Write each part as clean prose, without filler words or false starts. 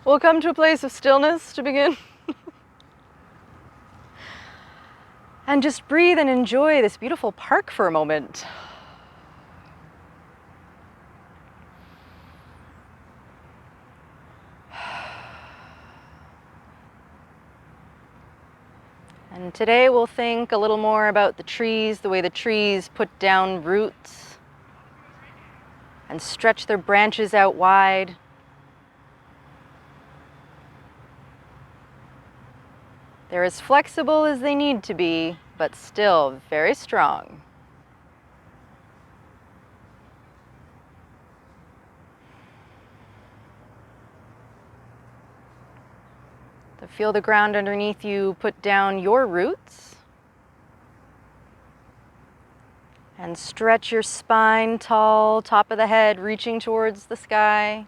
We'll come to a place of stillness to begin. And just breathe and enjoy this beautiful park for a moment. And today we'll think a little more about the trees, the way the trees put down roots and stretch their branches out wide. They're as flexible as they need to be, but still very strong. So feel the ground underneath you put down your roots. And stretch your spine tall, top of the head reaching towards the sky.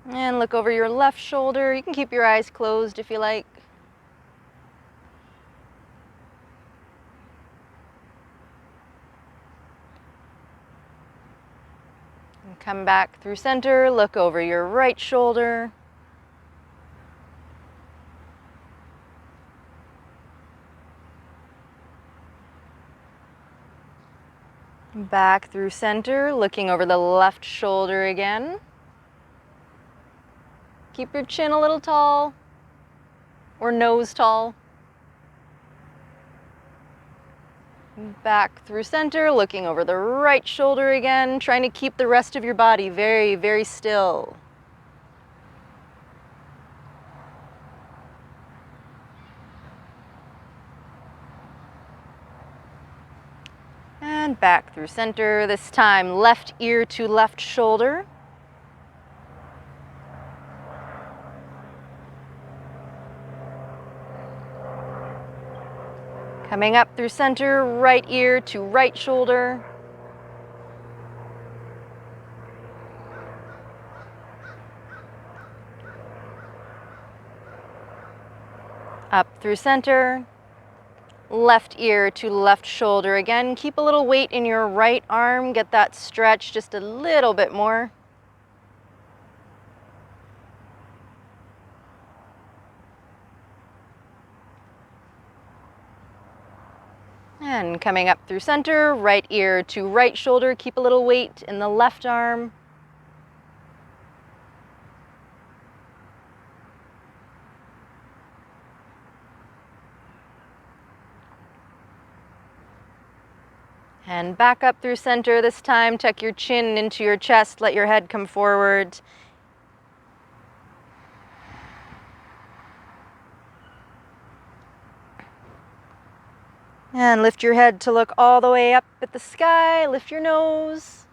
And look over your left shoulder. You can keep your eyes closed if you like. And come back through center. Look over your right shoulder. Back through center, looking over the left shoulder again. Keep your chin a little tall, or nose tall. Back through center, looking over the right shoulder again, trying to keep the rest of your body very, very still. And back through center, this time left ear to left shoulder. Coming up through center, right ear to right shoulder. Up through center, left ear to left shoulder again. Keep a little weight in your right arm, get that stretch just a little bit more. And coming up through center, right ear to right shoulder. Keep a little weight in the left arm. And back up through center this time. Tuck your chin into your chest. Let your head come forward. And lift your head to look all the way up at the sky. Lift your nose.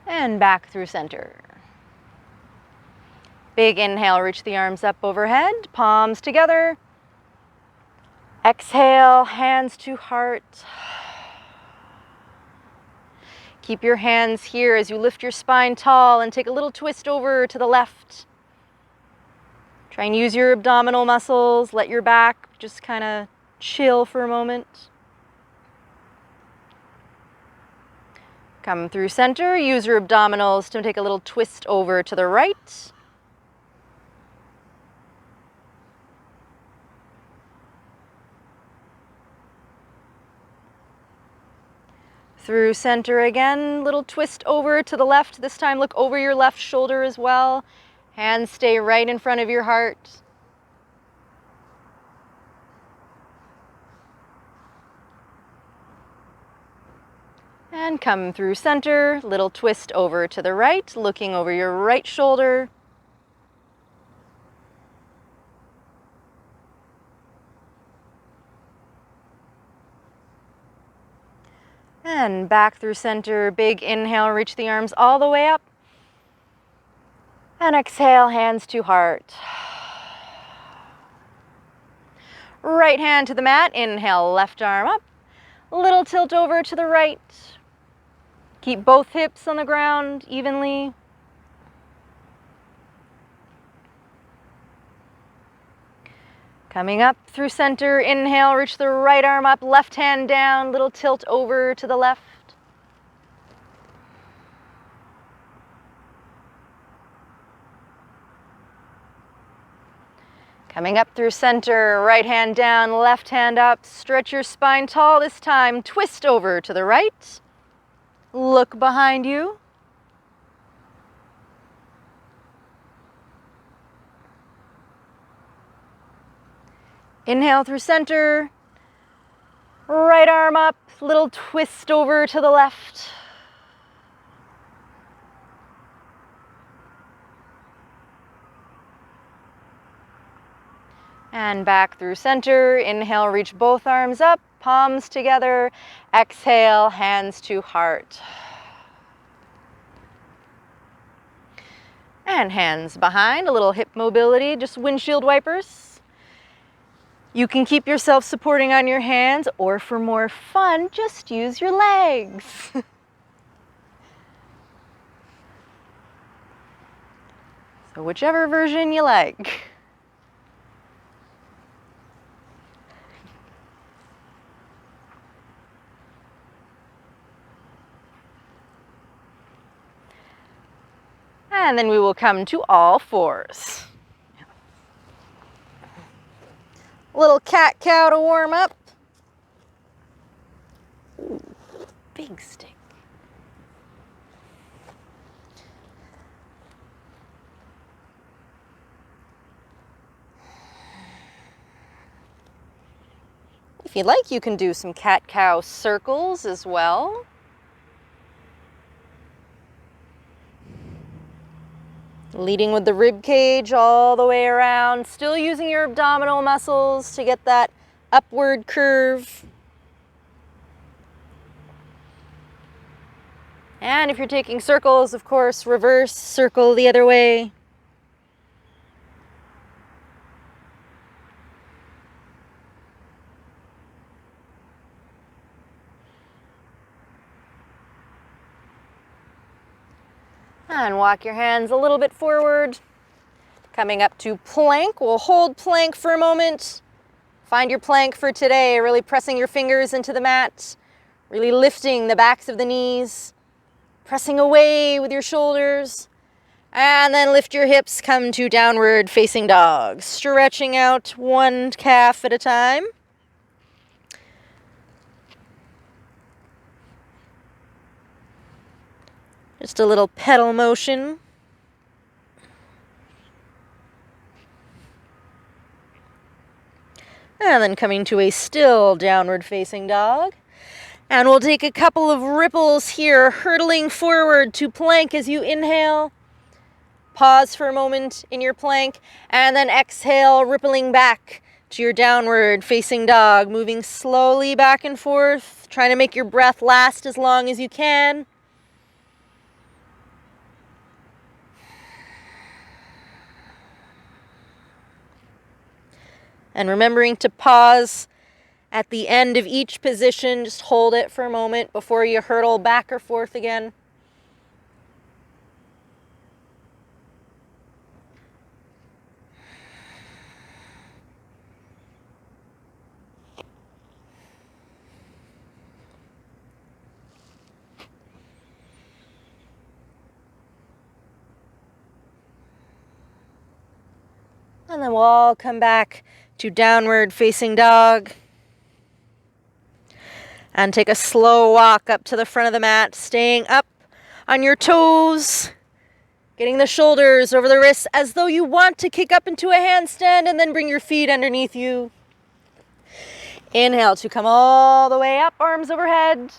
And back through center. Big inhale, reach the arms up overhead, palms together. Exhale, hands to heart. Keep your hands here as you lift your spine tall and take a little twist over to the left. Try and use your abdominal muscles. Let your back just kind of chill for a moment. Come through center. Use your abdominals to take a little twist over to the right. Through center again, little twist over to the left. This time look over your left shoulder as well. Hands stay right in front of your heart. And come through center, little twist over to the right, looking over your right shoulder. And back through center, big inhale, reach the arms all the way up. And exhale, hands to heart. Right hand to the mat, inhale, left arm up. A little tilt over to the right. Keep both hips on the ground evenly. Coming up through center, inhale, reach the right arm up, left hand down, little tilt over to the left. Coming up through center, right hand down, left hand up, stretch your spine tall this time, twist over to the right, look behind you. Inhale through center, right arm up, little twist over to the left. And back through center, inhale, reach both arms up, palms together, exhale, hands to heart. And hands behind, a little hip mobility, just windshield wipers. You can keep yourself supporting on your hands, or for more fun, just use your legs. So whichever version you like. And then we will come to all fours. Little cat-cow to warm up. Ooh, big stick. If you'd like, you can do some cat-cow circles as well. Leading with the rib cage all the way around, still using your abdominal muscles to get that upward curve. And if you're taking circles, of course, reverse circle the other way. And walk your hands a little bit forward. Coming up to plank. We'll hold plank for a moment. Find your plank for today, really pressing your fingers into the mat, really lifting the backs of the knees, pressing away with your shoulders, and then lift your hips, come to downward facing dog, stretching out one calf at a time. Just a little pedal motion. And then coming to a still downward facing dog. And we'll take a couple of ripples here, hurtling forward to plank as you inhale. Pause for a moment in your plank, and then exhale, rippling back to your downward facing dog, moving slowly back and forth, trying to make your breath last as long as you can. And remembering to pause at the end of each position, just hold it for a moment before you hurtle back or forth again. And then we'll all come back to downward facing dog. And take a slow walk up to the front of the mat, staying up on your toes, getting the shoulders over the wrists as though you want to kick up into a handstand, and then bring your feet underneath you. Inhale to come all the way up, arms overhead,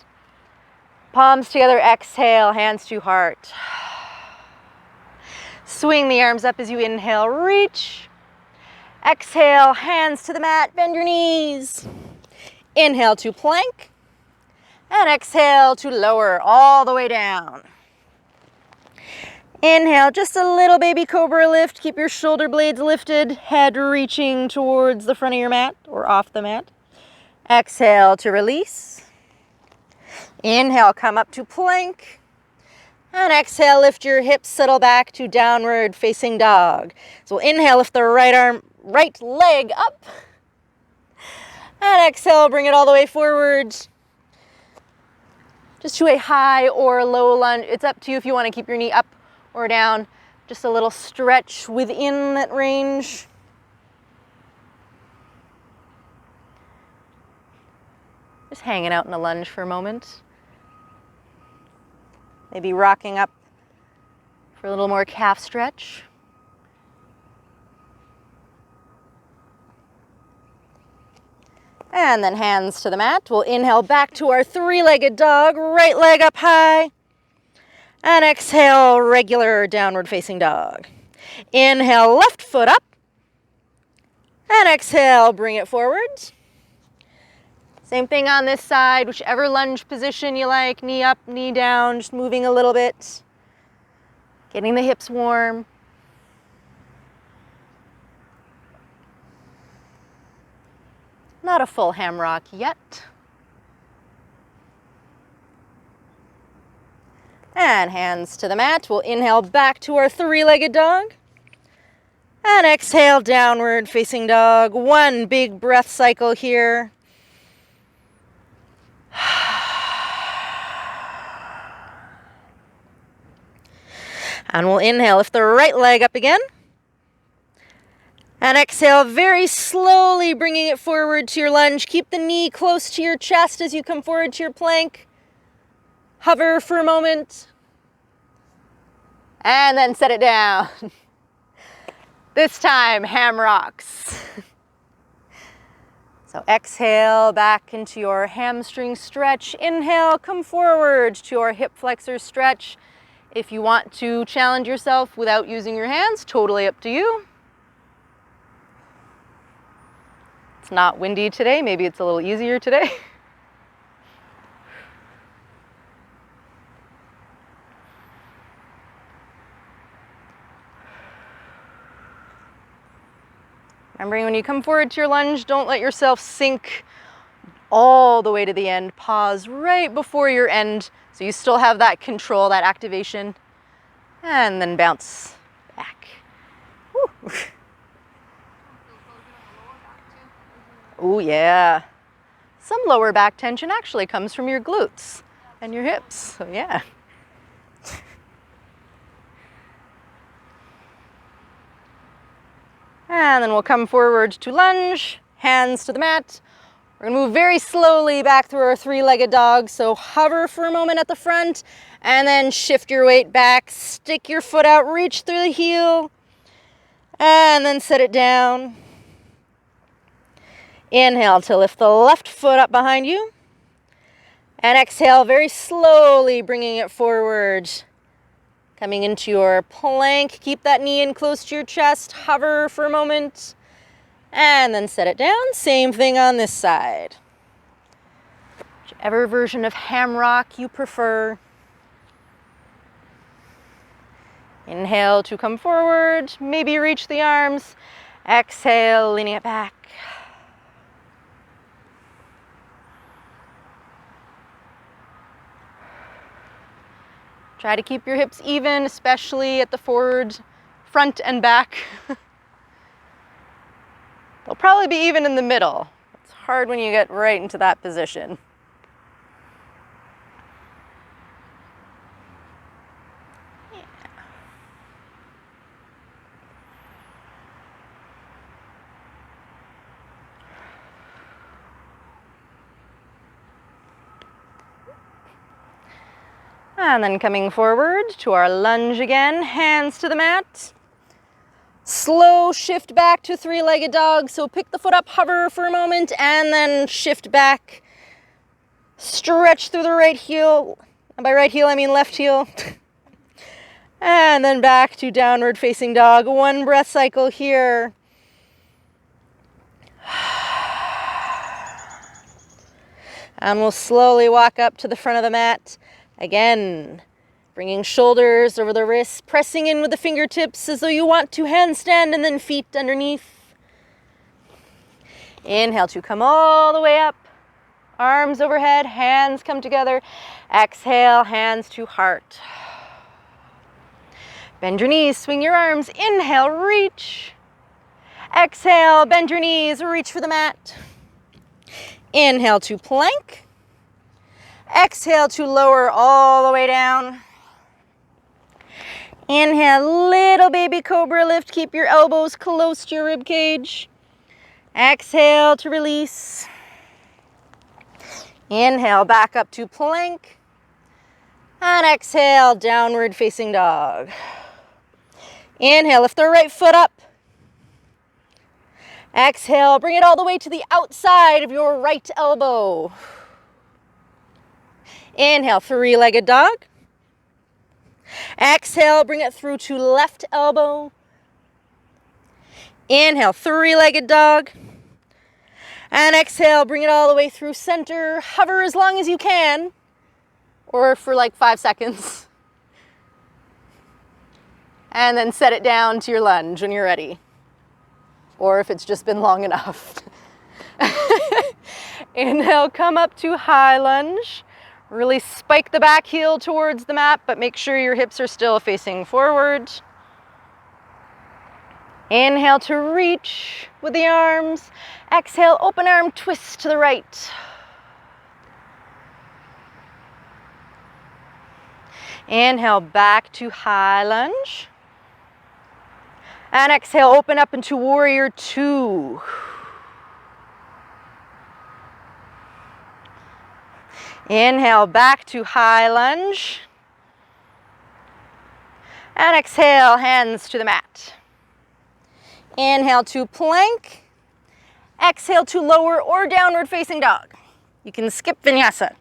palms together, exhale, hands to heart. Swing the arms up as you inhale, reach. Exhale, hands to the mat, bend your knees. Inhale to plank. And exhale to lower all the way down. Inhale, just a little baby cobra lift. Keep your shoulder blades lifted, head reaching towards the front of your mat or off the mat. Exhale to release. Inhale, come up to plank. And exhale, lift your hips, settle back to downward facing dog. So inhale, lift the right leg up. And exhale, bring it all the way forward. Just to a high or low lunge. It's up to you if you want to keep your knee up or down. Just a little stretch within that range. Just hanging out in a lunge for a moment. Maybe rocking up for a little more calf stretch. And then hands to the mat. We'll inhale back to our three-legged dog, right leg up high. And exhale, regular downward facing dog. Inhale, left foot up. And exhale, bring it forward. Same thing on this side, whichever lunge position you like, knee up, knee down, just moving a little bit. Getting the hips warm. Not a full hamrock yet. And hands to the mat. We'll inhale back to our three-legged dog. And exhale, downward facing dog. One big breath cycle here. And we'll inhale, lift the right leg up again. And exhale, very slowly bringing it forward to your lunge. Keep the knee close to your chest as you come forward to your plank. Hover for a moment. And then set it down. This time, ham rocks. So exhale back into your hamstring stretch. Inhale, come forward to your hip flexor stretch. If you want to challenge yourself without using your hands, totally up to you. It's not windy today. Maybe it's a little easier today. Remembering when you come forward to your lunge, don't let yourself sink all the way to the end. Pause right before your end so you still have that control, that activation, and then bounce back. Woo. Oh yeah. Some lower back tension actually comes from your glutes and your hips, so yeah. And then we'll come forward to lunge, hands to the mat. We're gonna move very slowly back through our three-legged dog. So hover for a moment at the front and then shift your weight back. Stick your foot out, reach through the heel, and then set it down. Inhale to lift the left foot up behind you. And exhale very slowly, bringing it forward. Coming into your plank, keep that knee in close to your chest, hover for a moment, and then set it down. Same thing on this side. Whichever version of hamrock you prefer. Inhale to come forward, maybe reach the arms. Exhale, leaning it back. Try to keep your hips even, especially at the forward, front and back. They'll probably be even in the middle. It's hard when you get right into that position. Yeah. And then coming forward to our lunge again, hands to the mat. Slow shift back to three-legged dog. So pick the foot up, hover for a moment, and then shift back. Stretch through the right heel. And by right heel, I mean left heel. And then back to downward facing dog. One breath cycle here. And we'll slowly walk up to the front of the mat. Again, bringing shoulders over the wrists, pressing in with the fingertips as though you want to handstand, and then feet underneath. Inhale to come all the way up. Arms overhead, hands come together. Exhale, hands to heart. Bend your knees, swing your arms. Inhale, reach. Exhale, bend your knees, reach for the mat. Inhale to plank. Exhale to lower all the way down. Inhale, little baby cobra lift. Keep your elbows close to your rib cage. Exhale to release. Inhale, back up to plank. And exhale, downward facing dog. Inhale, lift the right foot up. Exhale, bring it all the way to the outside of your right elbow. Inhale, three-legged dog. Exhale, bring it through to left elbow. Inhale, three-legged dog. And exhale, bring it all the way through center. Hover as long as you can, or for like 5 seconds. And then set it down to your lunge when you're ready. Or if it's just been long enough. Inhale, come up to high lunge. Really spike the back heel towards the mat, but make sure your hips are still facing forward. Inhale to reach with the arms. Exhale, open arm twist to the right. Inhale, back to high lunge. And exhale, open up into warrior two. Inhale, back to high lunge. And exhale, hands to the mat. Inhale to plank. Exhale to lower or downward facing dog. You can skip vinyasa.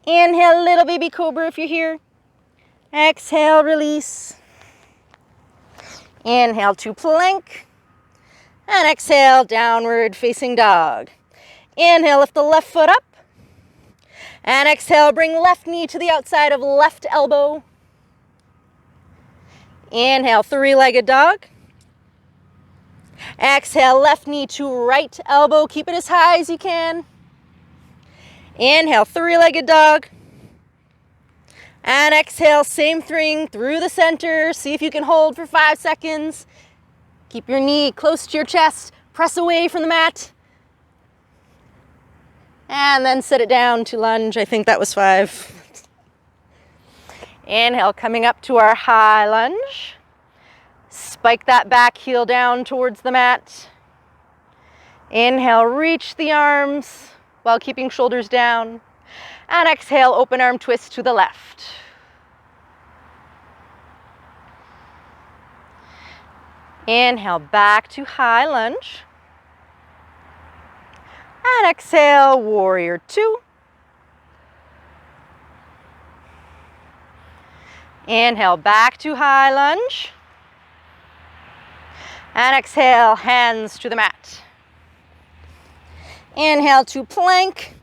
Inhale, little baby cobra if you're here. Exhale, release. Inhale to plank. And exhale, downward facing dog. Inhale, lift the left foot up. And exhale, bring left knee to the outside of left elbow. Inhale, three-legged dog. Exhale, left knee to right elbow. Keep it as high as you can. Inhale, three-legged dog. And exhale, same thing through the center. See if you can hold for 5 seconds. Keep your knee close to your chest. Press away from the mat. And then sit it down to lunge. I think that was 5. Inhale, coming up to our high lunge. Spike that back heel down towards the mat. Inhale, reach the arms while keeping shoulders down. And exhale, open arm twist to the left. Inhale, back to high lunge. And exhale, warrior two. Inhale, back to high lunge. And exhale, hands to the mat. Inhale to plank.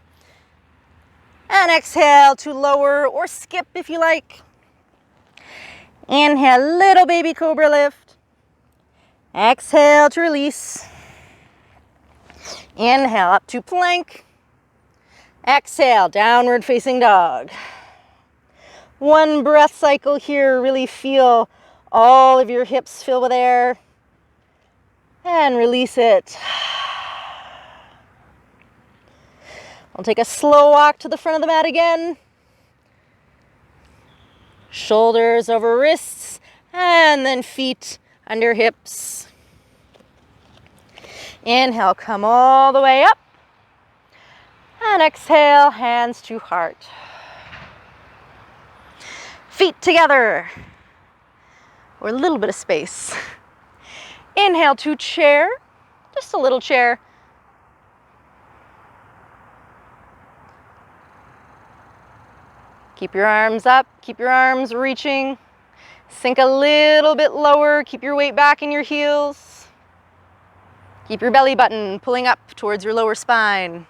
And exhale to lower or skip if you like. Inhale, little baby cobra lift. Exhale to release. Inhale, up to plank. Exhale, downward facing dog. One breath cycle here. Really feel all of your hips fill with air. And release it. I'll take a slow walk to the front of the mat again. Shoulders over wrists, and then feet under hips. Inhale, come all the way up. And exhale, hands to heart. Feet together, or a little bit of space. Inhale to chair, just a little chair. Keep your arms up, keep your arms reaching. Sink a little bit lower, keep your weight back in your heels. Keep your belly button pulling up towards your lower spine.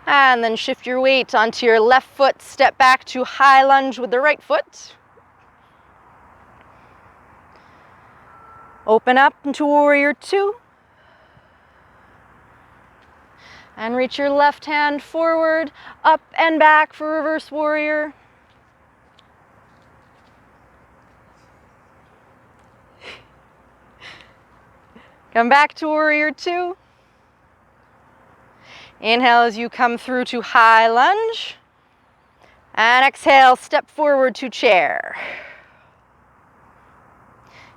And then shift your weight onto your left foot, step back to high lunge with the right foot. Open up into warrior two. And reach your left hand forward, up and back for reverse warrior. Come back to warrior two. Inhale as you come through to high lunge. And exhale, step forward to chair.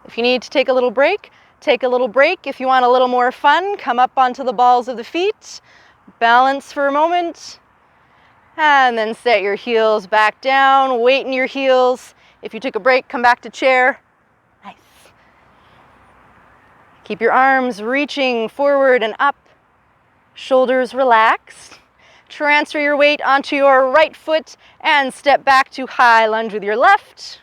If you need to take a little break, take a little break. If you want a little more fun, come up onto the balls of the feet. Balance for a moment. And then set your heels back down. Weight in your heels. If you took a break, come back to chair. Nice. Keep your arms reaching forward and up. Shoulders relaxed. Transfer your weight onto your right foot and step back to high lunge with your left.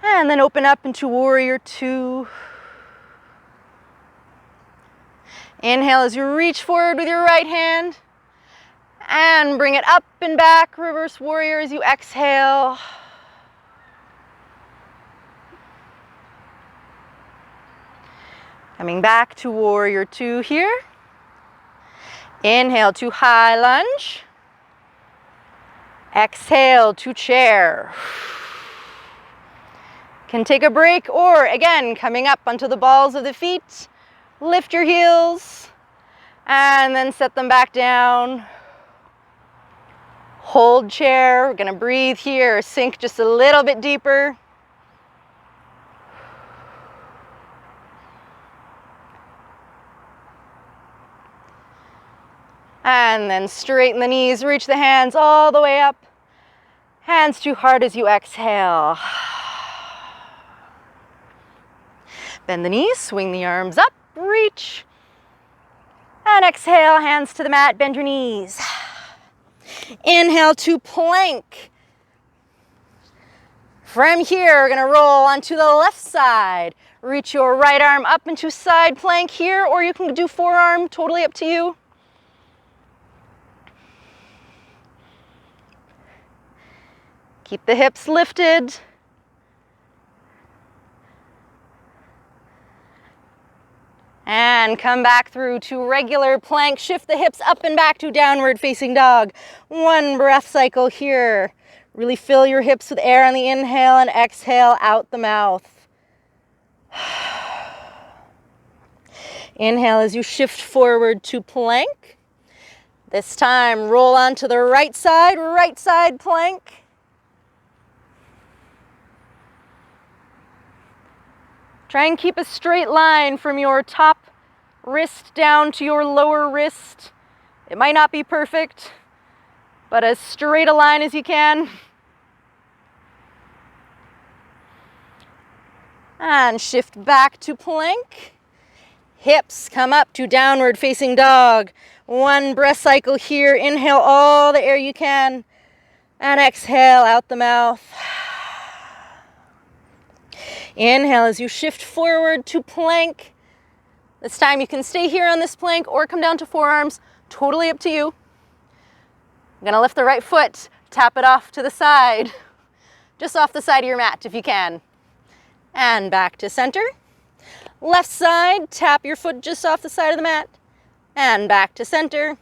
And then open up into warrior two. Inhale as you reach forward with your right hand. And bring it up and back, reverse warrior as you exhale. Coming back to warrior two here. Inhale to high lunge. Exhale to chair. Can take a break, or again, coming up onto the balls of the feet. Lift your heels and then set them back down. Hold chair. We're going to breathe here, sink just a little bit deeper. And then straighten the knees, reach the hands all the way up. Hands to heart as you exhale. Bend the knees, swing the arms up, reach. And exhale, hands to the mat, bend your knees. Inhale to plank. From here, we're gonna roll onto the left side. Reach your right arm up into side plank here, or you can do forearm, totally up to you. Keep the hips lifted. And come back through to regular plank. Shift the hips up and back to downward facing dog. One breath cycle here. Really fill your hips with air on the inhale and exhale out the mouth. Inhale as you shift forward to plank. This time, roll onto the right side plank. Try and keep a straight line from your top wrist down to your lower wrist. It might not be perfect, but as straight a line as you can. And shift back to plank. Hips come up to downward facing dog. One breath cycle here. Inhale all the air you can. And exhale out the mouth. Inhale as you shift forward to plank. This time you can stay here on this plank or come down to forearms. Totally up to you. I'm gonna lift the right foot, tap it off to the side. Just off the side of your mat if you can. And back to center. Left side, tap your foot just off the side of the mat. And back to center.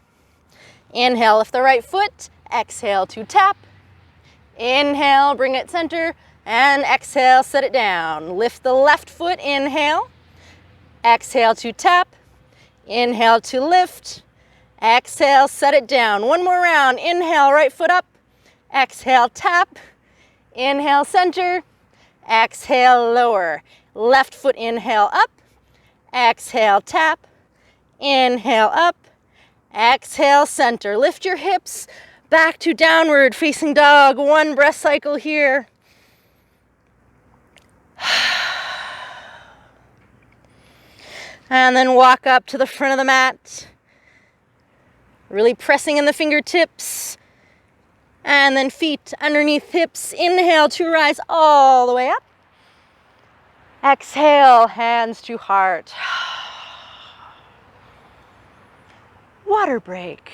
Inhale, lift the right foot. Exhale to tap. Inhale, bring it center. And exhale, set it down. Lift the left foot, inhale. Exhale to tap. Inhale to lift. Exhale, set it down. One more round. Inhale, right foot up. Exhale, tap. Inhale, center. Exhale, lower. Left foot, inhale, up. Exhale, tap. Inhale, up. Exhale, center. Lift your hips back to downward facing dog. One breath cycle here. And then walk up to the front of the mat. Really pressing in the fingertips. And then feet underneath hips. Inhale to rise all the way up. Exhale, hands to heart. Water break.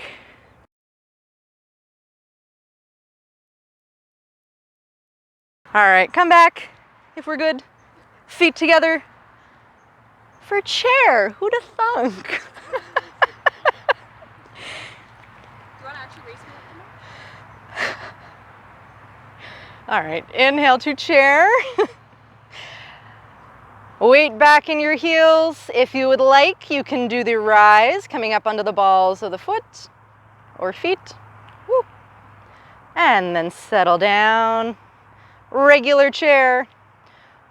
All right, come back if we're good. Feet together. for chair. Who'da thunk? Do you want to actually raise me up? All right, inhale to chair. Weight back in your heels. If you would like, you can do the rise, coming up onto the balls of the foot or feet. Woo. And then settle down. Regular chair.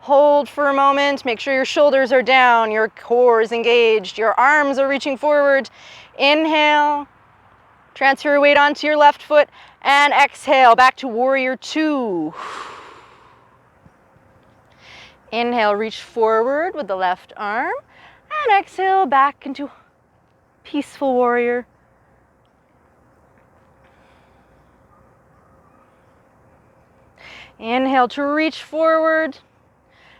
Hold for a moment. Make sure your shoulders are down, your core is engaged, your arms are reaching forward. Inhale. Transfer your weight onto your left foot. And exhale, back to warrior two. Inhale, reach forward with the left arm, and exhale back into peaceful warrior. Inhale to reach forward,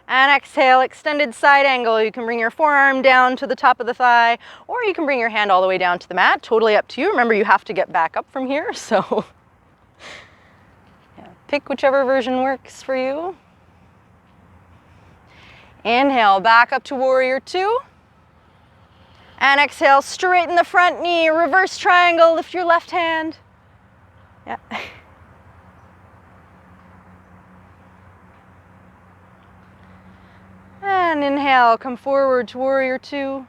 and exhale, extended side angle. You can bring your forearm down to the top of the thigh, or you can bring your hand all the way down to the mat. Totally up to you. Remember, you have to get back up from here, so yeah, pick whichever version works for you. Inhale, back up to warrior two. And exhale, straighten the front knee, reverse triangle, lift your left hand. Yeah. And inhale, come forward to warrior two.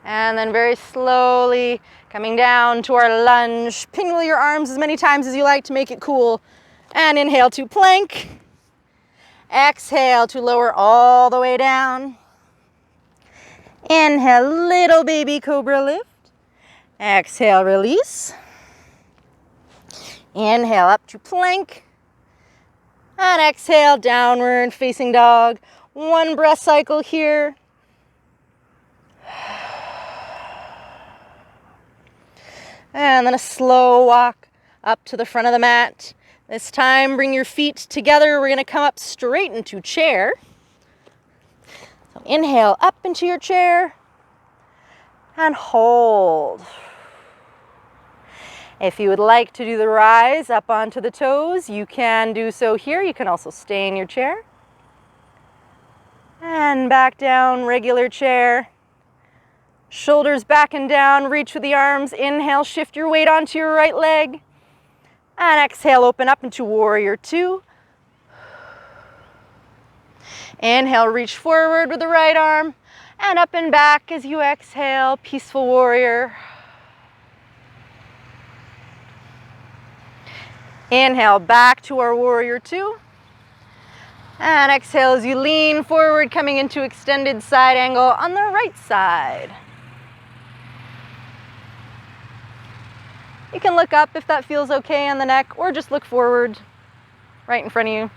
And then very slowly coming down to our lunge. Pinwheel your arms as many times as you like to make it cool. And inhale to plank. Exhale to lower all the way down. Inhale, little baby cobra lift. Exhale, release. Inhale, up to plank. And exhale, downward facing dog. One breath cycle here. And then a slow walk up to the front of the mat. This time, bring your feet together. We're going to come up straight into chair. So inhale up into your chair and hold. If you would like to do the rise up onto the toes, you can do so here. You can also stay in your chair. And back down, regular chair. Shoulders back and down, reach with the arms. Inhale, shift your weight onto your right leg. And exhale, open up into warrior two. Inhale, reach forward with the right arm. And up and back as you exhale, peaceful warrior. Inhale, back to our warrior two. And exhale as you lean forward, coming into extended side angle on the right side. You can look up if that feels okay on the neck, or just look forward, right in front of you.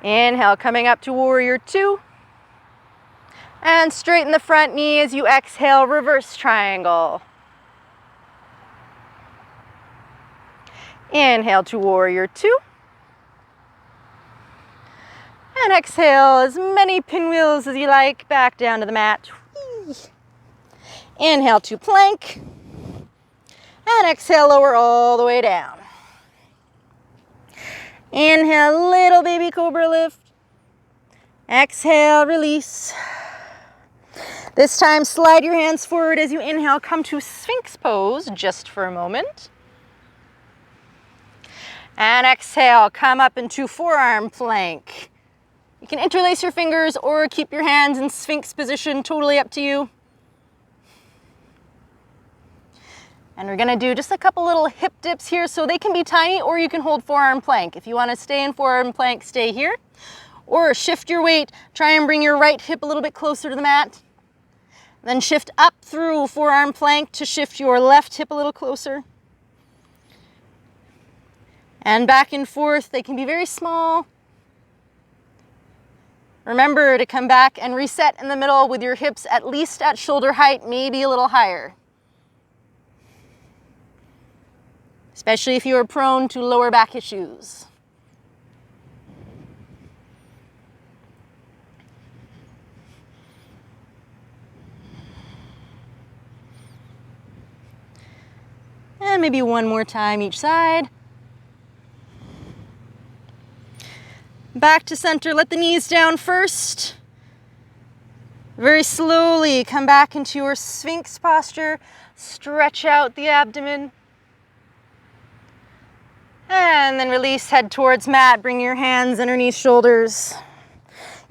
Inhale, coming up to warrior two. And straighten the front knee as you exhale, reverse triangle. Inhale to warrior two. And exhale as many pinwheels as you like, back down to the mat. Inhale to plank. And exhale, lower all the way down. Inhale, little baby cobra lift. Exhale, release. This time, slide your hands forward as you inhale, come to Sphinx pose just for a moment. And exhale, come up into forearm plank. You can interlace your fingers or keep your hands in Sphinx position, totally up to you. And we're gonna do just a couple little hip dips here, so they can be tiny, or you can hold forearm plank. If you wanna stay in forearm plank, stay here. Or shift your weight, try and bring your right hip a little bit closer to the mat. Then shift up through forearm plank to shift your left hip a little closer. And back and forth, they can be very small. Remember to come back and reset in the middle with your hips at least at shoulder height, maybe a little higher. Especially if you are prone to lower back issues. And maybe one more time each side. back to center. Let the knees down first. Very slowly come back into your Sphinx posture. Stretch out the abdomen. And then release, head towards mat. Bring your hands underneath shoulders.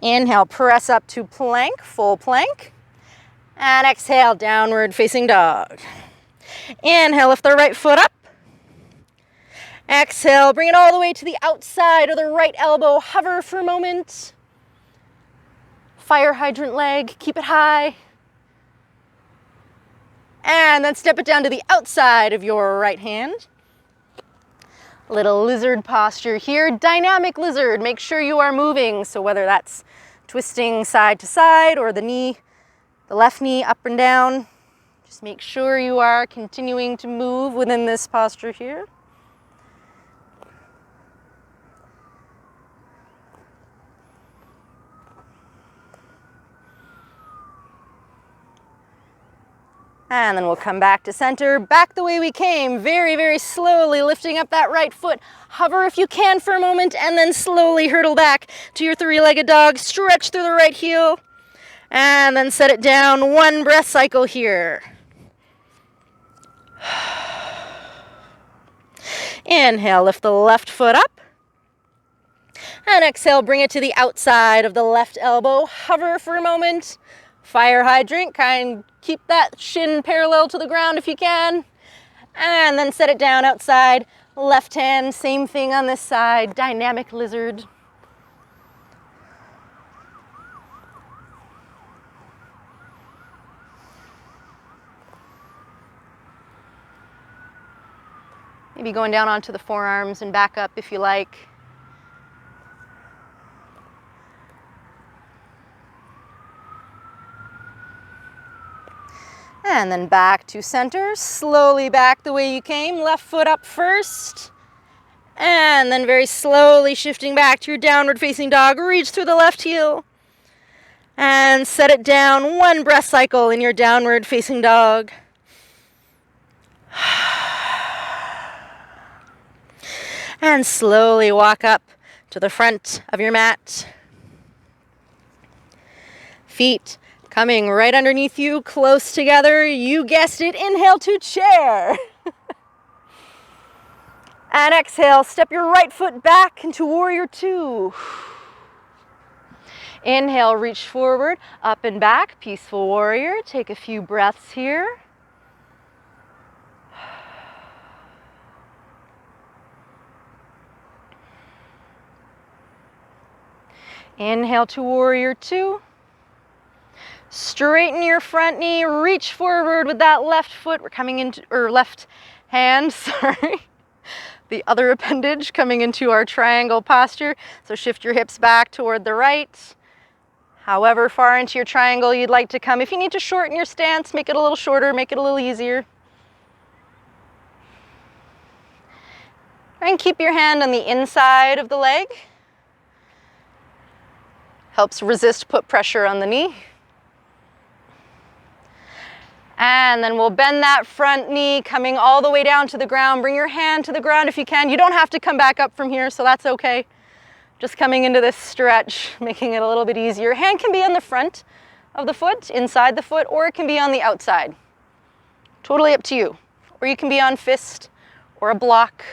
Inhale, press up to plank, full plank. And exhale, downward facing dog. Inhale, lift the right foot up. Exhale, bring it all the way to the outside of the right elbow. Hover for a moment. Fire hydrant leg, keep it high. And then step it down to the outside of your right hand. Little lizard posture here, dynamic lizard. Make sure you are moving. So whether that's twisting side to side or the left knee up and down, just make sure you are continuing to move within this posture here. And then we'll come back to center, back the way we came, very, very slowly lifting up that right foot. Hover if you can for a moment, and then slowly hurtle back to your three-legged dog. Stretch through the right heel, and then set it down. One breath cycle here. Inhale, lift the left foot up. And exhale, bring it to the outside of the left elbow. Hover for a moment. Fire hydrant, keep that shin parallel to the ground if you can. And then set it down outside. Left hand, same thing on this side. Dynamic lizard. Maybe going down onto the forearms and back up if you like. And then back to center, slowly back the way you came, left foot up first. And then very slowly shifting back to your downward facing dog, reach through the left heel. And set it down, one breath cycle in your downward facing dog. And slowly walk up to the front of your mat. Feet coming right underneath you, close together. You guessed it, inhale to chair. And exhale, step your right foot back into warrior two. Inhale, reach forward, up and back, peaceful warrior. Take a few breaths here. Inhale to warrior two. Straighten your front knee, reach forward with that left foot. We're coming into, or left hand, sorry. The other appendage coming into our triangle posture. So shift your hips back toward the right. However far into your triangle you'd like to come. If you need to shorten your stance, make it a little shorter, make it a little easier. And keep your hand on the inside of the leg. Helps resist, put pressure on the knee. And then we'll bend that front knee, coming all the way down to the ground. Bring your hand to the ground if you can. You don't have to come back up from here, so that's okay. Just coming into this stretch, making it a little bit easier. Hand can be on the front of the foot, inside the foot, or it can be on the outside. Totally up to you. Or you can be on fist or a block.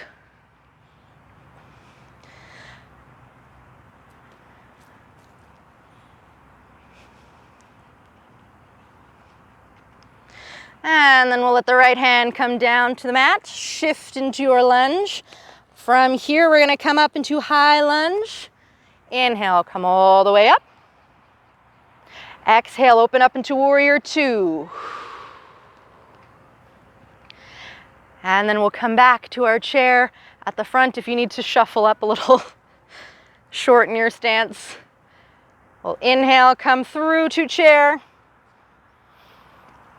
And then we'll let the right hand come down to the mat, shift into your lunge. From here, we're gonna come up into high lunge. Inhale, come all the way up. Exhale, open up into warrior two. And then we'll come back to our chair at the front if you need to shuffle up a little, shorten your stance. We'll inhale, come through to chair.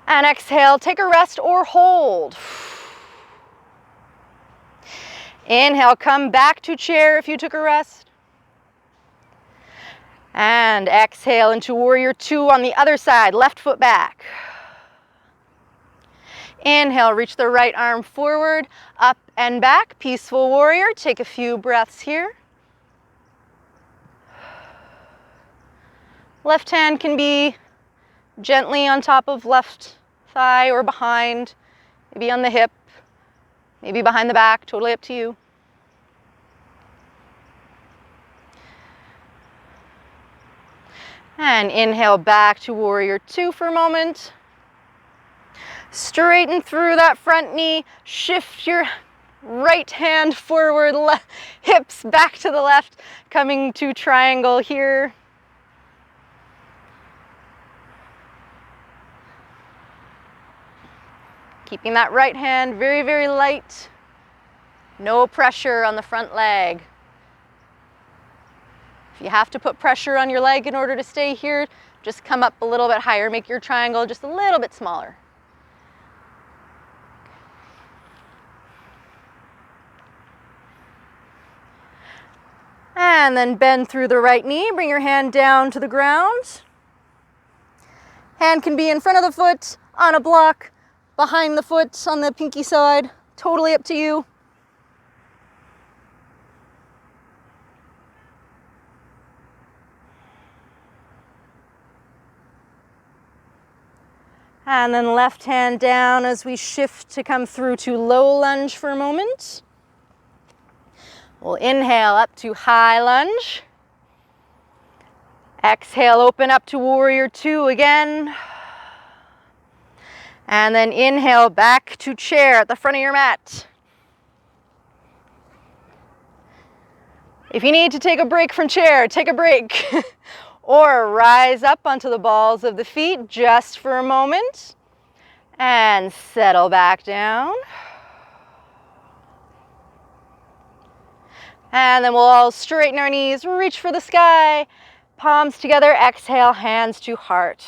And exhale, take a rest or hold. Inhale, come back to chair if you took a rest. And exhale into warrior two on the other side, left foot back. Inhale, reach the right arm forward, up and back, peaceful warrior. Take a few breaths here. Left hand can be gently on top of left thigh or behind, maybe on the hip, maybe behind the back, totally up to you. And inhale back to warrior two for a moment. Straighten through that front knee, shift your right hand forward, hips back to the left, coming to triangle here. Keeping that right hand very, very light. No pressure on the front leg. If you have to put pressure on your leg in order to stay here, just come up a little bit higher. Make your triangle just a little bit smaller. And then bend through the right knee. Bring your hand down to the ground. Hand can be in front of the foot, on a block, behind the foot, on the pinky side. Totally up to you. And then left hand down as we shift to come through to low lunge for a moment. We'll inhale up to high lunge. Exhale, open up to warrior two again. And then inhale back to chair at the front of your mat. If you need to take a break from chair, take a break. Or rise up onto the balls of the feet just for a moment. And settle back down. And then we'll all straighten our knees, reach for the sky, palms together, exhale, hands to heart.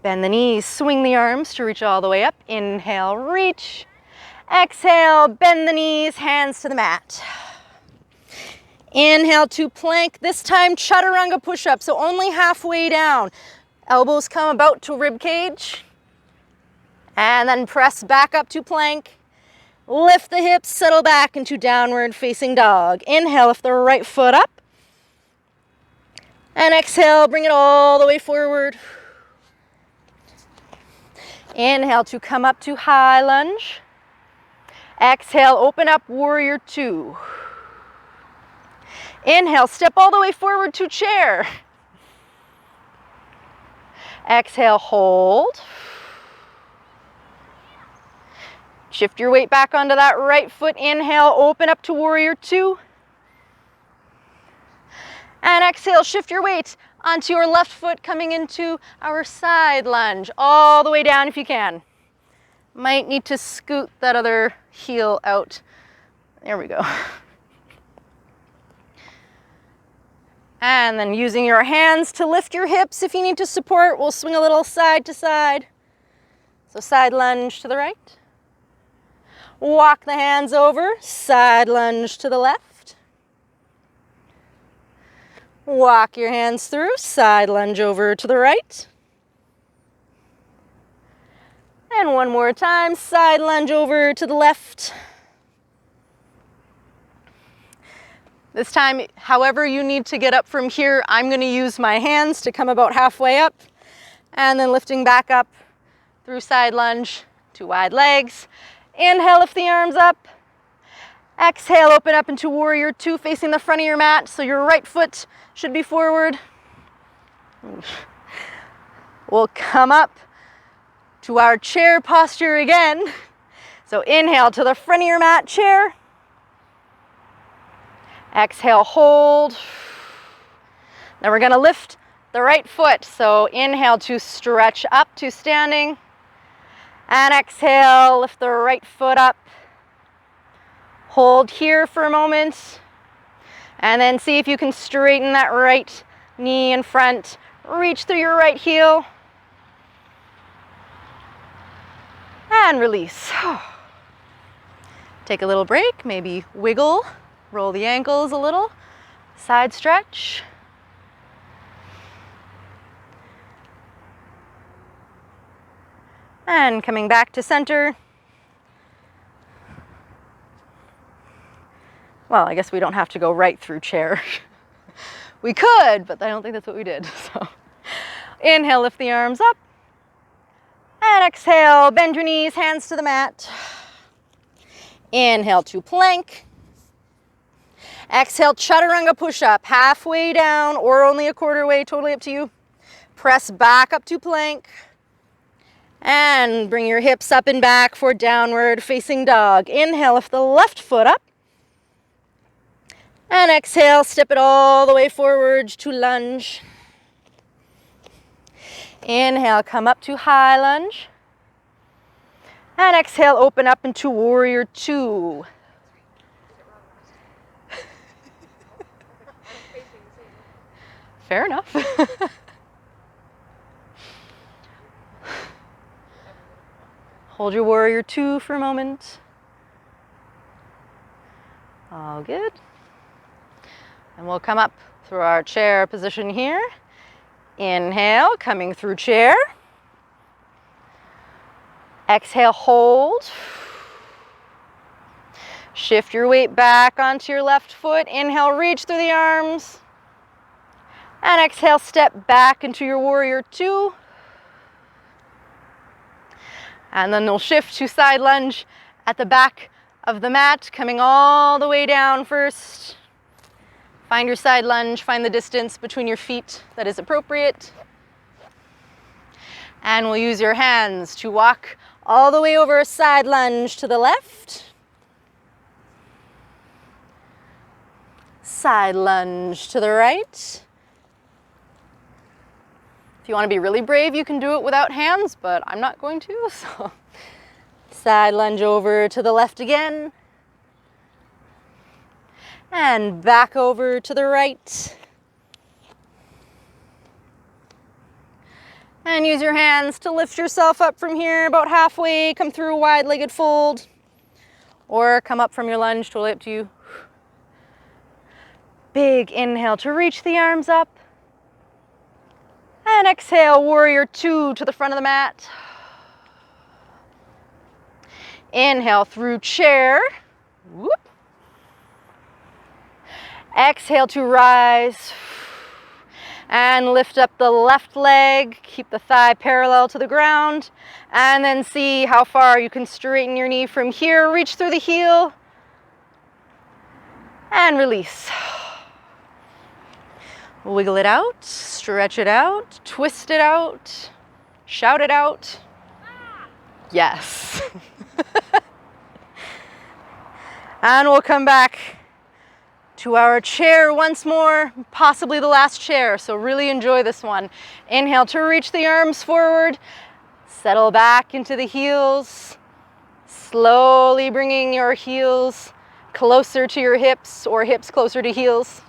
Bend the knees, swing the arms to reach all the way up. Inhale, reach. Exhale, bend the knees, hands to the mat. Inhale to plank, this time Chaturanga Push-Ups, so only halfway down. Elbows come about to rib cage. And then press back up to plank. Lift the hips, settle back into downward facing dog. Inhale, lift the right foot up. And exhale, bring it all the way forward. Inhale to come up to high lunge. Exhale, open up warrior two. Inhale, step all the way forward to chair. Exhale, hold. Shift your weight back onto that right foot. Inhale, open up to warrior two. And exhale, shift your weight onto your left foot, coming into our side lunge. All the way down if you can. Might need to scoot that other heel out. There we go. And then using your hands to lift your hips. If you need to support, we'll swing a little side to side. So side lunge to the right. Walk the hands over, side lunge to the left. Walk your hands through, side lunge over to the right. And one more time, side lunge over to the left. This time, however you need to get up from here, I'm going to use my hands to come about halfway up. And then lifting back up through side lunge to wide legs. Inhale, lift the arms up. Exhale, open up into warrior two, facing the front of your mat. So your right foot should be forward. We'll come up to our chair posture again. So inhale to the front of your mat, chair. Exhale, hold. Then we're going to lift the right foot. So inhale to stretch up to standing. And exhale, lift the right foot up. Hold here for a moment. And then see if you can straighten that right knee in front. Reach through your right heel. And release. Take a little break, maybe wiggle. Roll the ankles a little, side stretch. And coming back to center. Well, I guess we don't have to go right through chair. We could, but I don't think that's what we did. So inhale, lift the arms up. And exhale, bend your knees, hands to the mat. Inhale to plank. Exhale, Chaturanga Push-Up, halfway down or only a quarter way, totally up to you. Press back up to plank. And bring your hips up and back for downward facing dog. Inhale, lift the left foot up. And exhale, step it all the way forward to lunge. Inhale, come up to high lunge. And exhale, open up into warrior two. Fair enough. Hold your warrior two for a moment. All good. And we'll come up through our chair position here. Inhale, coming through chair. Exhale, hold. Shift your weight back onto your left foot. Inhale, reach through the arms. And exhale, step back into your warrior two. And then we'll shift to side lunge at the back of the mat, coming all the way down first. Find your side lunge, find the distance between your feet that is appropriate. And we'll use your hands to walk all the way over a side lunge to the left. Side lunge to the right. If you want to be really brave, you can do it without hands, but I'm not going to, so. Side lunge over to the left again. And back over to the right. And use your hands to lift yourself up from here about halfway, come through a wide-legged fold, or come up from your lunge, totally up to you. Big inhale to reach the arms up. And exhale, warrior two to the front of the mat. Inhale through chair. Whoop. Exhale to rise. And lift up the left leg. Keep the thigh parallel to the ground. And then see how far you can straighten your knee from here. Reach through the heel. And release. Wiggle it out, stretch it out, twist it out, shout it out. Yes. And we'll come back to our chair once more, possibly the last chair, so really enjoy this one. Inhale to reach the arms forward, settle back into the heels, slowly bringing your heels closer to your hips or hips closer to heels,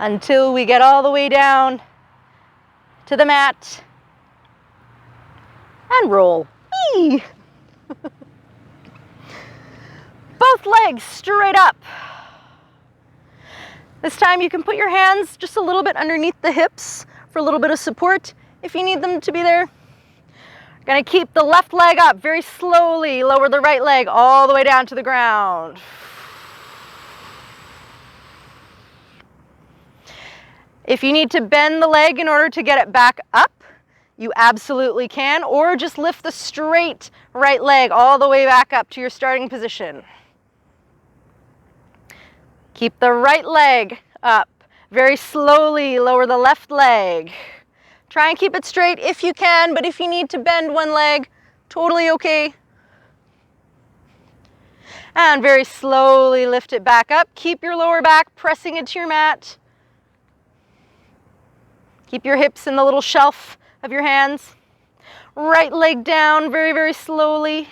until we get all the way down to the mat and roll. Whee! Both legs straight up. This time you can put your hands just a little bit underneath the hips for a little bit of support if you need them to be there. You're gonna keep the left leg up very slowly, lower the right leg all the way down to the ground. If you need to bend the leg in order to get it back up, you absolutely can, or just lift the straight right leg all the way back up to your starting position. Keep the right leg up. Very slowly lower the left leg. Try and keep it straight if you can, but if you need to bend one leg, totally okay. And very slowly lift it back up. Keep your lower back pressing into your mat. Keep your hips in the little shelf of your hands. Right leg down very, very slowly.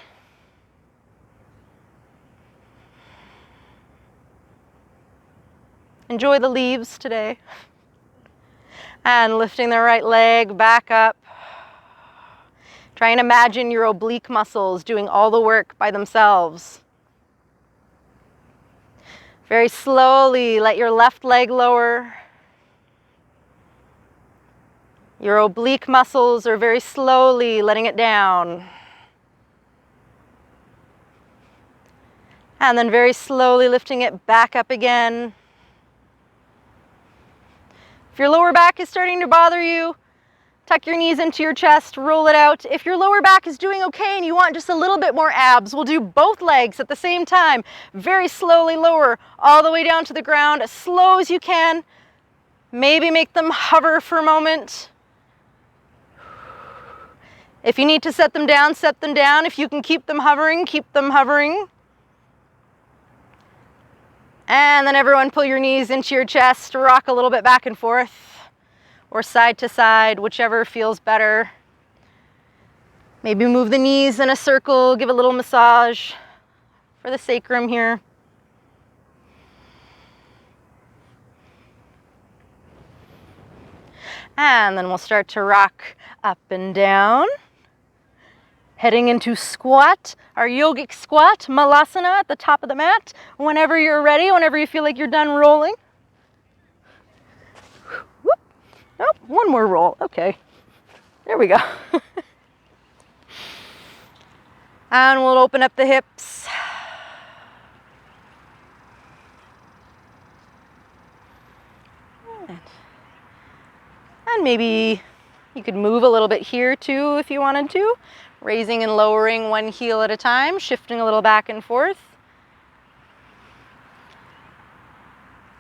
Enjoy the leaves today. And lifting the right leg back up. Try and imagine your oblique muscles doing all the work by themselves. Very slowly let your left leg lower. Your oblique muscles are very slowly letting it down. And then very slowly lifting it back up again. If your lower back is starting to bother you, tuck your knees into your chest, roll it out. If your lower back is doing okay and you want just a little bit more abs, we'll do both legs at the same time. Very slowly lower all the way down to the ground, as slow as you can. Maybe make them hover for a moment. If you need to set them down, set them down. If you can keep them hovering, keep them hovering. And then everyone pull your knees into your chest, rock a little bit back and forth, or side to side, whichever feels better. Maybe move the knees in a circle, give a little massage for the sacrum here. And then we'll start to rock up and down. Heading into squat, our yogic squat, malasana at the top of the mat. Whenever you're ready, whenever you feel like you're done rolling. Whoop. Oh, one more roll, okay. There we go. And we'll open up the hips. And maybe you could move a little bit here too if you wanted to. Raising and lowering one heel at a time, shifting a little back and forth.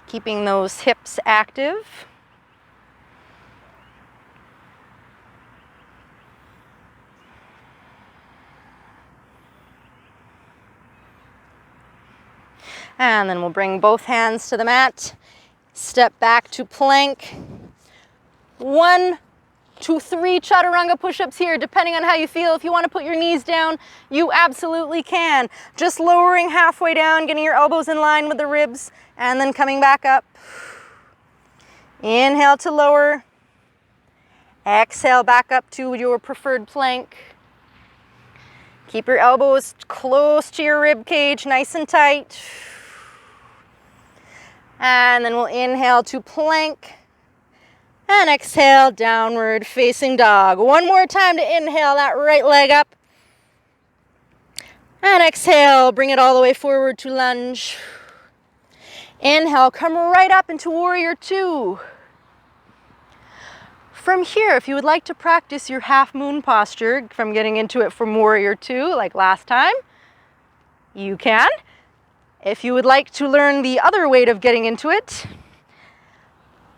Keeping those hips active. And then we'll bring both hands to the mat. Step back to plank. 1 to 3 Chaturanga push-ups here, depending on how you feel. If you want to put your knees down, you absolutely can. Just lowering halfway down, getting your elbows in line with the ribs, and then coming back up. Inhale to lower. Exhale back up to your preferred plank. Keep your elbows close to your rib cage, nice and tight. And then we'll inhale to plank. And exhale, downward facing dog. One more time to inhale that right leg up. And exhale, bring it all the way forward to lunge. Inhale, come right up into warrior two. From here, if you would like to practice your half moon posture from getting into it from warrior two, like last time, you can. If you would like to learn the other way of getting into it,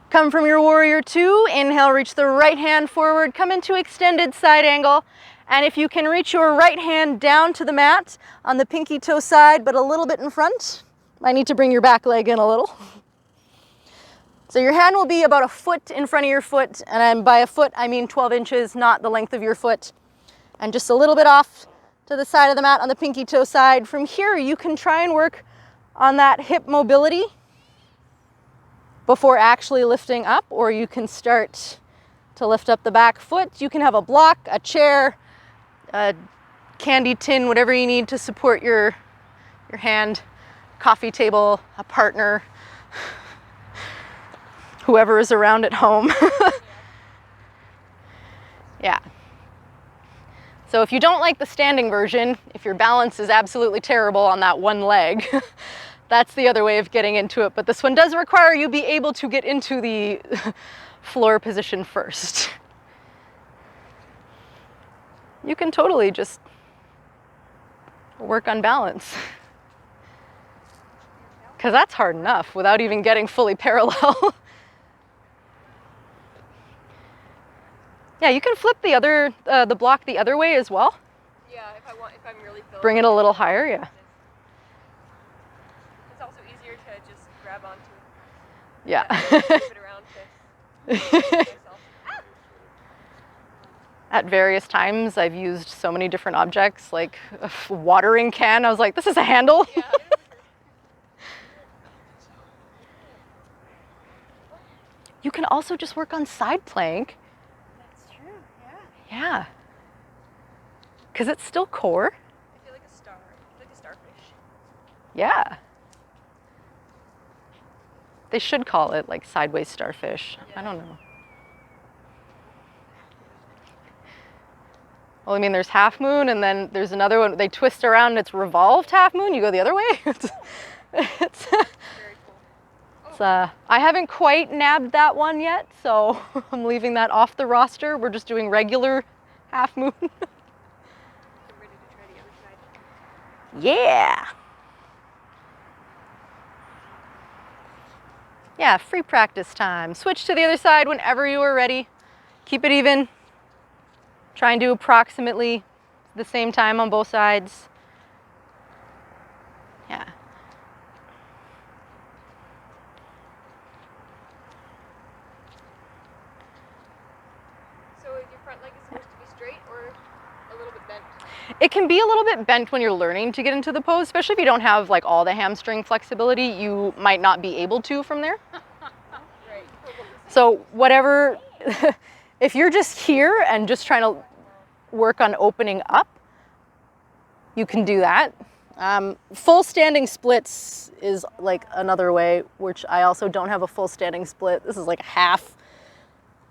come from your warrior two, inhale, reach the right hand forward, come into extended side angle. And if you can reach your right hand down to the mat on the pinky toe side, but a little bit in front, might need to bring your back leg in a little. So your hand will be about a foot in front of your foot, and by a foot, I mean 12 inches, not the length of your foot. And just a little bit off to the side of the mat on the pinky toe side. From here, you can try and work on that hip mobility before actually lifting up, or you can start to lift up the back foot. You can have a block, a chair, a candy tin, whatever you need to support your hand, coffee table, a partner, whoever is around at home. Yeah. So if you don't like the standing version, if your balance is absolutely terrible on that one leg, that's the other way of getting into it. But this one does require you be able to get into the floor position first. You can totally just work on balance. Because that's hard enough without even getting fully parallel. Yeah, you can flip the block the other way as well. Yeah, if I'm really feeling. Bring it a little higher, yeah. It's also easier to just grab onto. Yeah. Flip it around to myself. At various times, I've used so many different objects, like a watering can. I was like, this is a handle. Yeah. You can also just work on side plank. That's true, yeah. Yeah. Because it's still core. I feel like a star, like a starfish. Yeah. They should call it like sideways starfish. Yeah. I don't know. Well, I mean, there's half moon, and then there's another one. They twist around, and it's revolved half moon. You go the other way. It's Very cool. Oh, I haven't quite nabbed that one yet, so I'm leaving that off the roster. We're just doing regular half moon. I'm ready to try the other side. Yeah. Yeah, free practice time. Switch to the other side whenever you are ready. Keep it even. Try and do approximately the same time on both sides. Yeah. So your front leg is supposed to be straight or a little bit bent? It can be a little bit bent when you're learning to get into the pose, especially if you don't have like all the hamstring flexibility. You might not be able to from there. Right. So whatever, if you're just here and just trying to work on opening up, you can do that. Full standing splits is like another way, which I also don't have a full standing split. This is like half,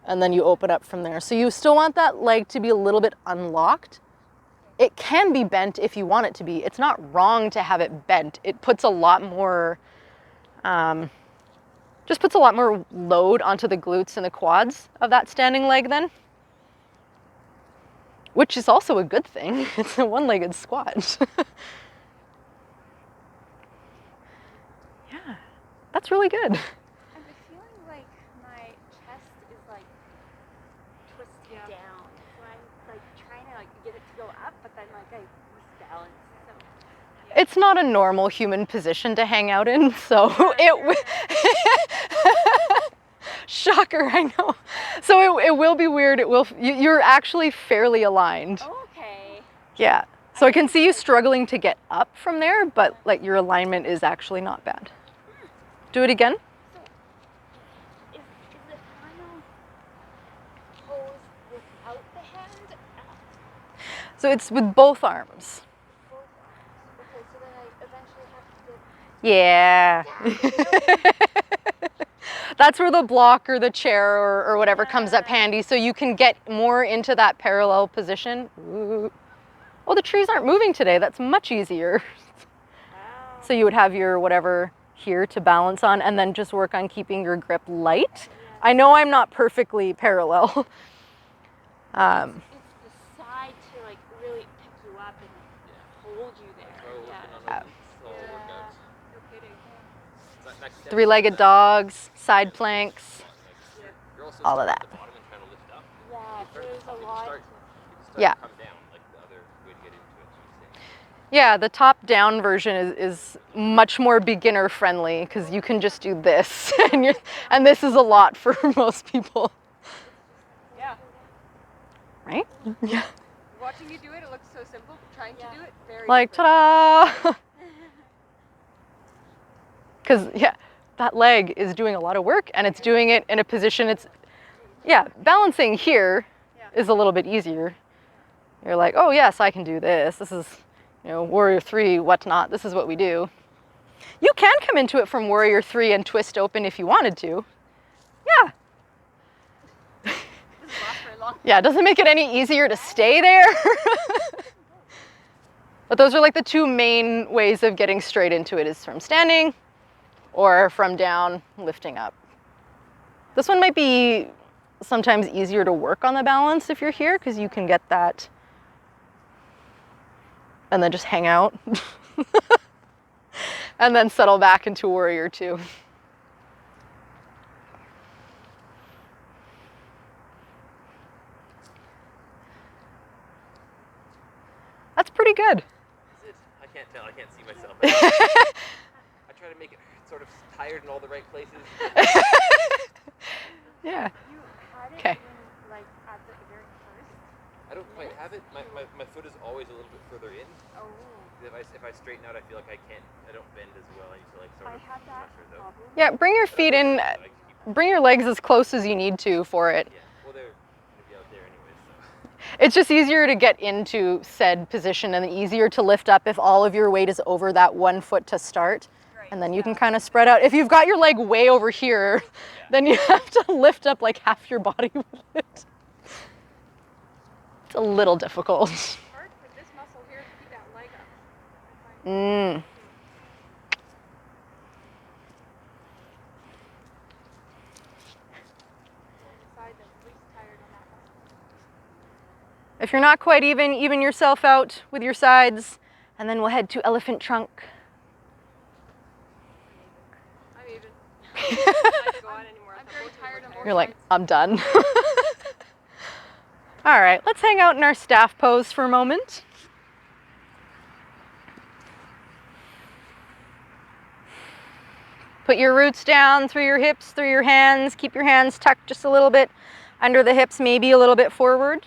and then you open up from there. So you still want that leg to be a little bit unlocked. It can be bent if you want it to be. It's not wrong to have it bent. It puts a lot more, just puts a lot more load onto the glutes and the quads of that standing leg then, which is also a good thing. It's a one-legged squat. Yeah, that's really good. I've been feeling like my chest is like twisted down. So I'm like trying to like get it to go up, but then like I misbalance. So It's not a normal human position to hang out in, so shocker, I know. So it will be weird. You're actually fairly aligned. okay. Yeah. So I can see you struggling to get up from there, but like your alignment is actually not bad. Do it again. So is the final pose without the hand? So it's with both arms. Both arms. Okay, so then I eventually have to get Yeah. That's where the block or the chair or whatever comes up handy, so you can get more into that parallel position. Ooh. Oh, the trees aren't moving today. That's much easier. So you would have your whatever here to balance on, and then just work on keeping your grip light. I know I'm not perfectly parallel. it's the side to like really pick you up and hold you there. Yeah. No kidding. Three-legged dogs, side planks, all of that. Yeah, so there's a lot. Yeah. Yeah, the top-down version is much more beginner-friendly because you can just do this, and this is a lot for most people. Yeah. Right? Yeah. Watching you do it, it looks so simple. But trying to do it, very Like, different. ta-da! Because, yeah, that leg is doing a lot of work, and it's doing it in a position balancing here is a little bit easier. You're like, oh, yes, I can do this. This is, Warrior 3, whatnot. This is what we do. You can come into it from Warrior 3 and twist open if you wanted to. Yeah. Doesn't last very long. Yeah, it doesn't make it any easier to stay there. But those are like the two main ways of getting straight into it, is from standing or from down, lifting up. This one might be sometimes easier to work on the balance if you're here, because you can get that and then just hang out and then settle back into Warrior 2. That's pretty good. Is it? I can't tell. I can't see myself. I try to make it sort of tired in all the right places. Yeah. You had it Okay. in, like at the very first. I don't quite have it. My foot is always a little bit further in. Oh. If I straighten out, I feel like I don't bend as well. I need to like sort I of had that pressure though. problem. Yeah, bring your feet in, bring your legs as close as you need to for it. Yeah. Well, they're gonna be out there anyways. So. It's just easier to get into said position and easier to lift up if all of your weight is over that one foot to start. Right. And then you can kind of spread out. If you've got your leg way over here, then you have to lift up like half your body with it. It's a little difficult. It's hard for this muscle here to keep that leg up. I find. tired on that one. If you're not quite even yourself out with your sides, and then we'll head to elephant trunk. I'm even. I don't have to go on anymore. I'm very tired on both You're like, sides. I'm done. All right, let's hang out in our staff pose for a moment. Put your roots down through your hips, through your hands. Keep your hands tucked just a little bit under the hips, maybe a little bit forward.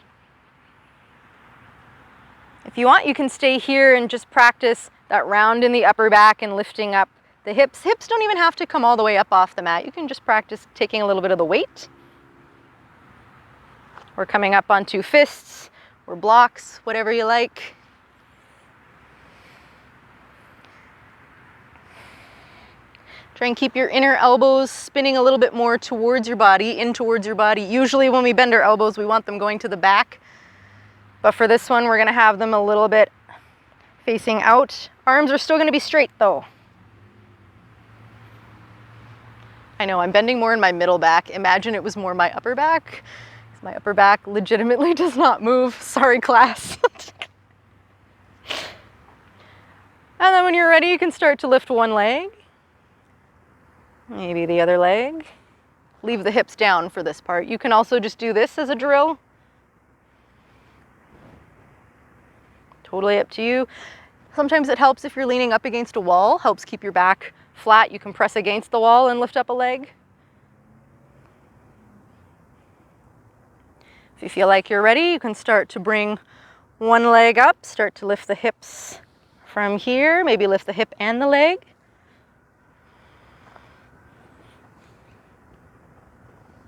If you want, you can stay here and just practice that round in the upper back and lifting up the hips. Hips don't even have to come all the way up off the mat. You can just practice taking a little bit of the weight. Or coming up onto fists or blocks, whatever you like. Try and keep your inner elbows spinning a little bit more towards your body, in towards your body. Usually when we bend our elbows, we want them going to the back. But for this one, we're going to have them a little bit facing out. Arms are still going to be straight though. I know, I'm bending more in my middle back. Imagine it was more my upper back. My upper back legitimately does not move. Sorry, class. And then when you're ready, you can start to lift one leg. Maybe the other leg. Leave the hips down for this part. You can also just do this as a drill. Totally up to you. Sometimes it helps if you're leaning up against a wall. Helps keep your back flat. You can press against the wall and lift up a leg. If you feel like you're ready, you can start to bring one leg up, start to lift the hips from here, maybe lift the hip and the leg.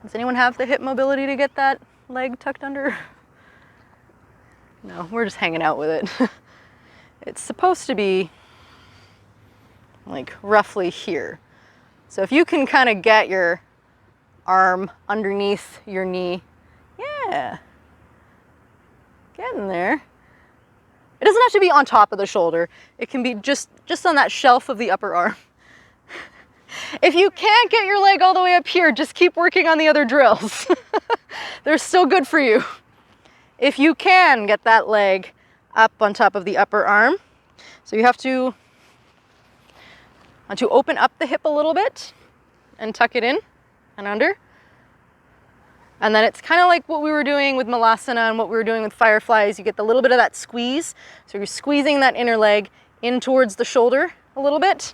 Does anyone have the hip mobility to get that leg tucked under? No, we're just hanging out with it. It's supposed to be like roughly here. So if you can kind of get your arm underneath your knee, yeah, getting there. It doesn't have to be on top of the shoulder. It can be just on that shelf of the upper arm. If you can't get your leg all the way up here, just keep working on the other drills. They're still good for you. If you can get that leg up on top of the upper arm, so you have to open up the hip a little bit and tuck it in and under. And then it's kind of like what we were doing with Malasana and what we were doing with fireflies. You get the little bit of that squeeze. So you're squeezing that inner leg in towards the shoulder a little bit.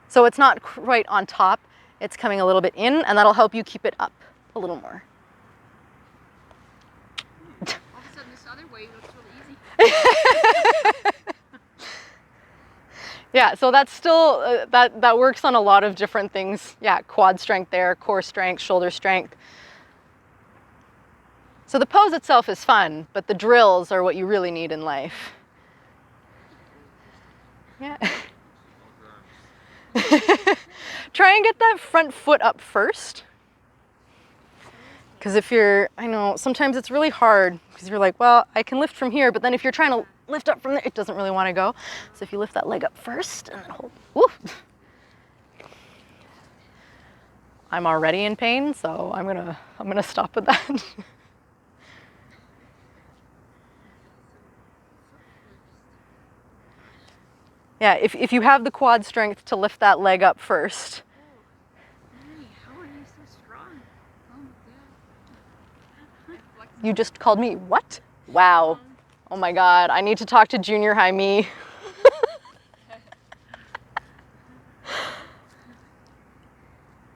So it's not quite on top. It's coming a little bit in, and that'll help you keep it up a little more. All of a sudden, this other way looks really easy. Yeah, so that's still, that works on a lot of different things. Yeah, quad strength there, core strength, shoulder strength. So the pose itself is fun, but the drills are what you really need in life. Yeah. Try and get that front foot up first. Because if you're, I know, sometimes it's really hard because you're like, well, I can lift from here, but then if you're trying to lift up from there, it doesn't really want to go. So if you lift that leg up first and then hold, woo. I'm already in pain, so I'm gonna stop with that. Yeah, if you have the quad strength to lift that leg up first. Hey, how are you so strong? Oh my God. You just called me what? Wow. Oh my God, I need to talk to junior high me.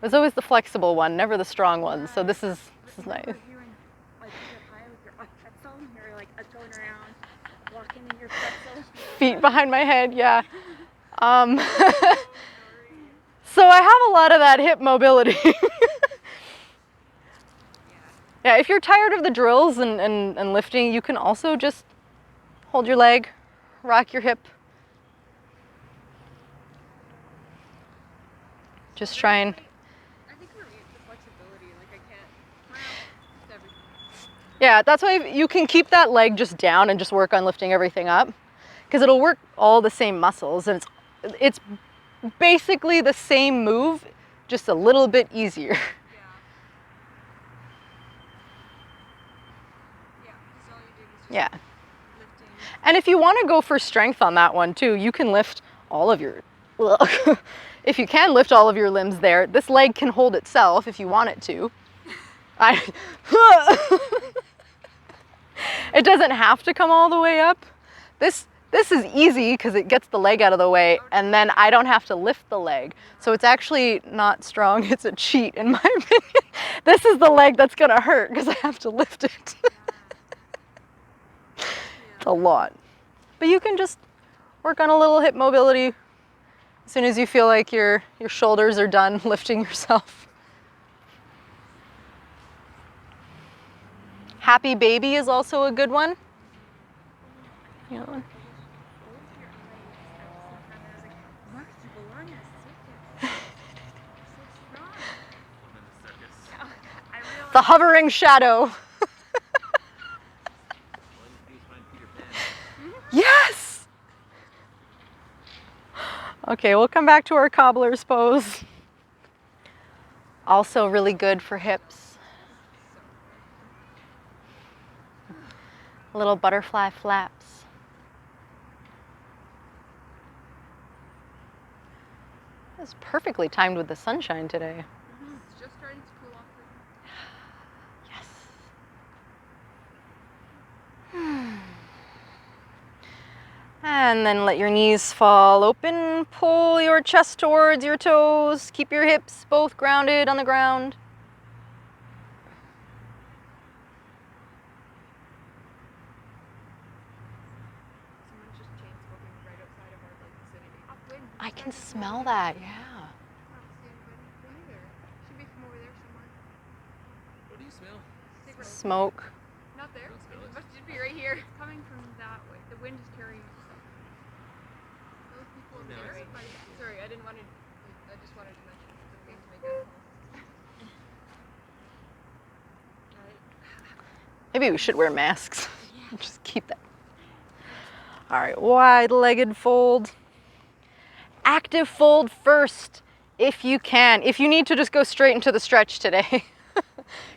There's always the flexible one, never the strong one. So this is nice. You're hearing, like, you're high with your pretzel, and you're like going around, walking in your pretzel. Feet behind my head, yeah. So I have a lot of that hip mobility. Yeah, if you're tired of the drills and lifting, you can also just hold your leg, rock your hip. Just try and... I think for me it's the flexibility. Like I can't. It's everything. Yeah, that's why you can keep that leg just down and just work on lifting everything up. Because it'll work all the same muscles, and it's basically the same move, just a little bit easier. Yeah. Yeah. lifting. And if you want to go for strength on that one too, you can lift all of your, if you can lift all of your limbs there, this leg can hold itself if you want it to. It doesn't have to come all the way up. This is easy because it gets the leg out of the way, and then I don't have to lift the leg. So it's actually not strong, it's a cheat in my opinion. This is the leg that's gonna hurt because I have to lift it. It's a lot. But you can just work on a little hip mobility as soon as you feel like your shoulders are done lifting yourself. Happy baby is also a good one. You know, Both your legs at the same time. I was like, Mark, you belong in a circus. So strong. I'm in the circus. Yeah, I realized. the hovering shadow. All I need to do is find Peter Pan. Yes! Okay, we'll come back to our cobbler's pose. Also really good for hips. Little butterfly flaps. It's perfectly timed with the sunshine today. It's just starting to cool off. Yes. And then let your knees fall open. Pull your chest towards your toes. Keep your hips both grounded on the ground. Someone's just chain smoking right outside of our vicinity. Upwind. I can smell that, yeah. I don't see anybody. Me either. Should be from over there somewhere. What do you smell? Cigarette. Smoke. Not there. Don't smell It it. must just be right here. It's coming from that way. The wind is carrying it. Those people over No, there. it's- Sorry, I didn't want to. I just wanted to mention it's okay to make it. Maybe we should wear masks. Just keep that. All right, wide-legged fold. Active fold first, if you can. If you need to just go straight into the stretch today,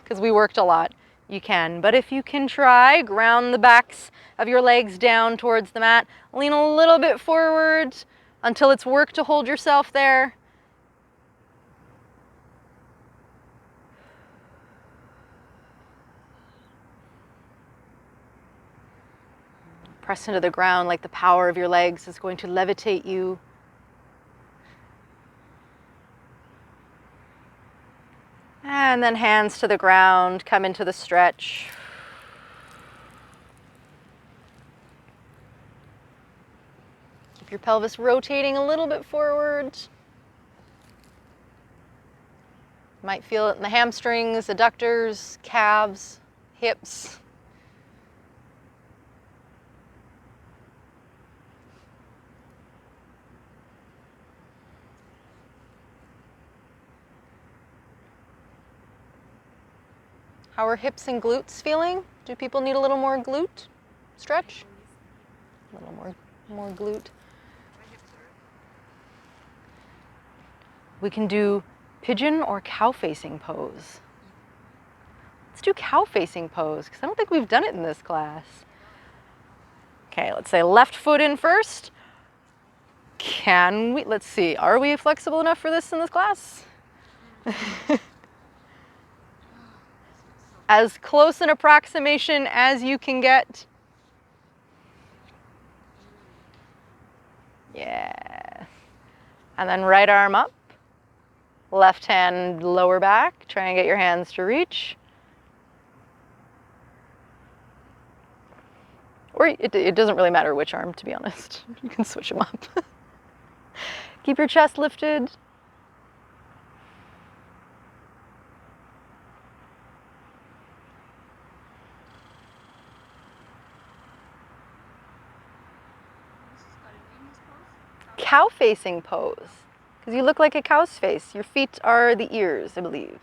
because we worked a lot, you can. But if you can try, ground the backs of your legs down towards the mat. Lean a little bit forward until it's work to hold yourself there. Press into the ground like the power of your legs is going to levitate you. And then hands to the ground, come into the stretch. Keep your pelvis rotating a little bit forward. You might feel it in the hamstrings, adductors, calves, hips. How are hips and glutes feeling? Do people need a little more glute stretch? A little more glute. We can do pigeon or cow facing pose. Let's do cow facing pose because I don't think we've done it in this class. Okay, let's say left foot in first. Can we, let's see, are we flexible enough for this in this class? As close an approximation as you can get. Yeah. And then right arm up. Left hand lower back. Try and get your hands to reach. Or it doesn't really matter which arm, to be honest. You can switch them up. Keep your chest lifted. Cow facing pose, because you look like a cow's face. Your feet are the ears, I believe.